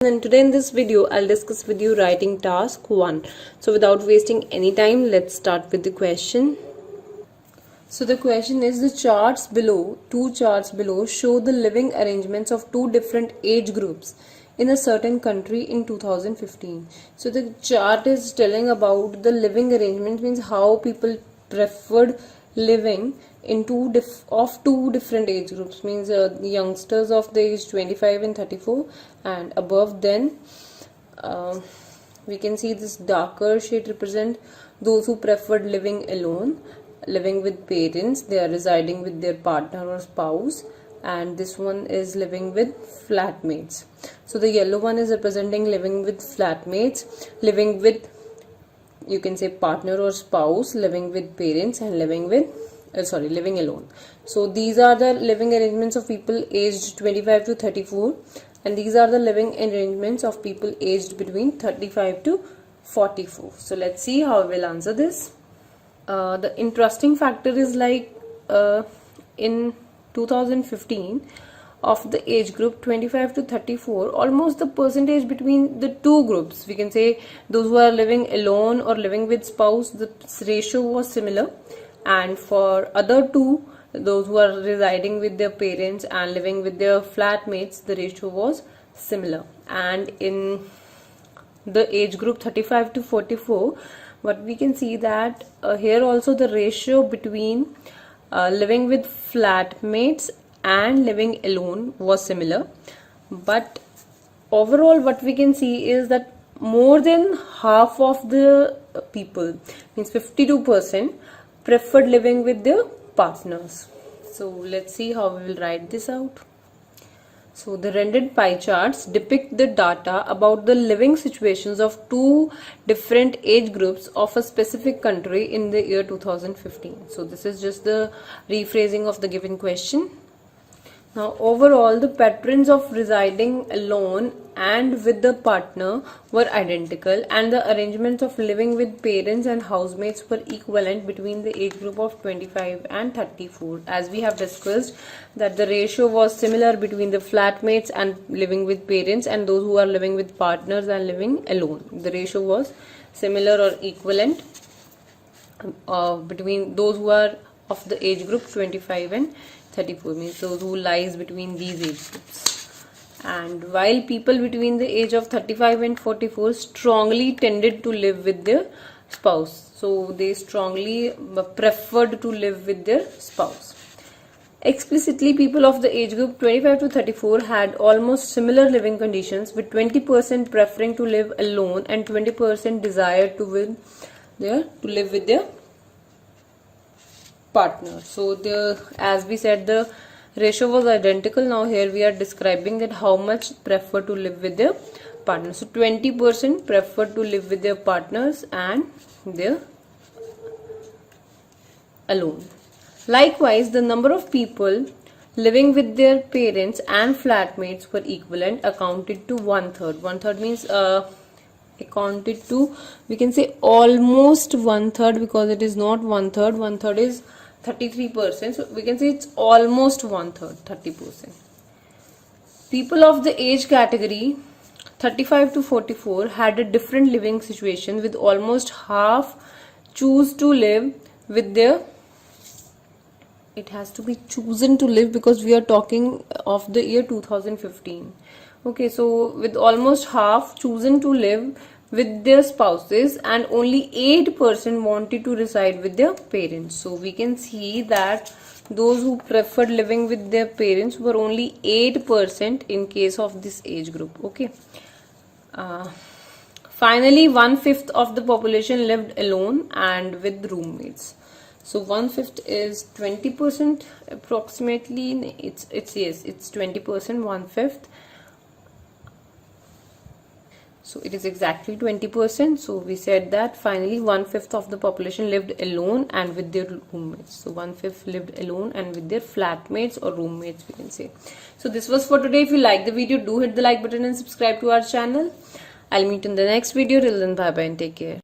And today in this video I'll discuss with you writing task 1. So without wasting any time, let's start with the question. So the question is, the charts below, two charts below, show the living arrangements of two different age groups in a certain country in 2015. So the chart is telling about the living arrangements, means how people preferred living in two different age groups, means youngsters of the age 25 and 34 and above. Then we can see this darker shade represent those who preferred living alone, living with parents, they are residing with their partner or spouse, and this one is living with flatmates. So the yellow one is representing living with flatmates, living with, you can say, partner or spouse, living with parents, and living alone. So these are the living arrangements of people aged 25 to 34, and these are the living arrangements of people aged between 35 to 44. So let's see how we'll answer this. The interesting factor is in 2015, of the age group 25 to 34, almost the percentage between the two groups, we can say those who are living alone or living with spouse, the ratio was similar, and for other two, those who are residing with their parents and living with their flatmates, the ratio was similar. And in the age group 35 to 44, what we can see that here also the ratio between living with flatmates and living alone was similar, but overall what we can see is that more than half of the people, means 52%, preferred living with their partners. So let's see how we will write this out. So the rendered pie charts depict the data about the living situations of two different age groups of a specific country in the year 2015. So this is just the rephrasing of the given question. Now overall, the patterns of residing alone and with the partner were identical, and the arrangements of living with parents and housemates were equivalent between the age group of 25 and 34. As we have discussed that the ratio was similar between the flatmates and living with parents and those who are living with partners and living alone. The ratio was similar or equivalent between those who are of the age group 25 and 34, means those who lies between these age groups. And while people between the age of 35 and 44 strongly tended to live with their spouse, so they strongly preferred to live with their spouse. Explicitly, people of the age group 25 to 34 had almost similar living conditions, with 20% preferring to live alone and 20% desired to live with their partner. So as we said, the ratio was identical. Now here we are describing that how much prefer to live with their partners. So 20% prefer to live with their partners and their alone. Likewise, the number of people living with their parents and flatmates were equivalent, accounted to one-third. One-third means accounted to, we can say almost one-third, because it is not one-third. One-third is 33%, so we can say it's almost one-third, 30%. People of the age category 35 to 44 had a different living situation, with almost half choose to live with their, it has to be chosen to live because we are talking of the year 2015. Okay, so with almost half chosen to live with their spouses, and only 8% wanted to reside with their parents. So we can see that those who preferred living with their parents were only 8% in case of this age group. Okay. Finally, 1/5 of the population lived alone and with roommates. So 1/5 is 20% approximately. It's 20%, 1/5. So it is exactly 20%. So we said that finally 1/5 of the population lived alone and with their roommates. So 1/5 lived alone and with their flatmates or roommates, we can say. So this was for today. If you like the video, do hit the like button and subscribe to our channel. I'll meet in the next video. Till then, bye bye and take care.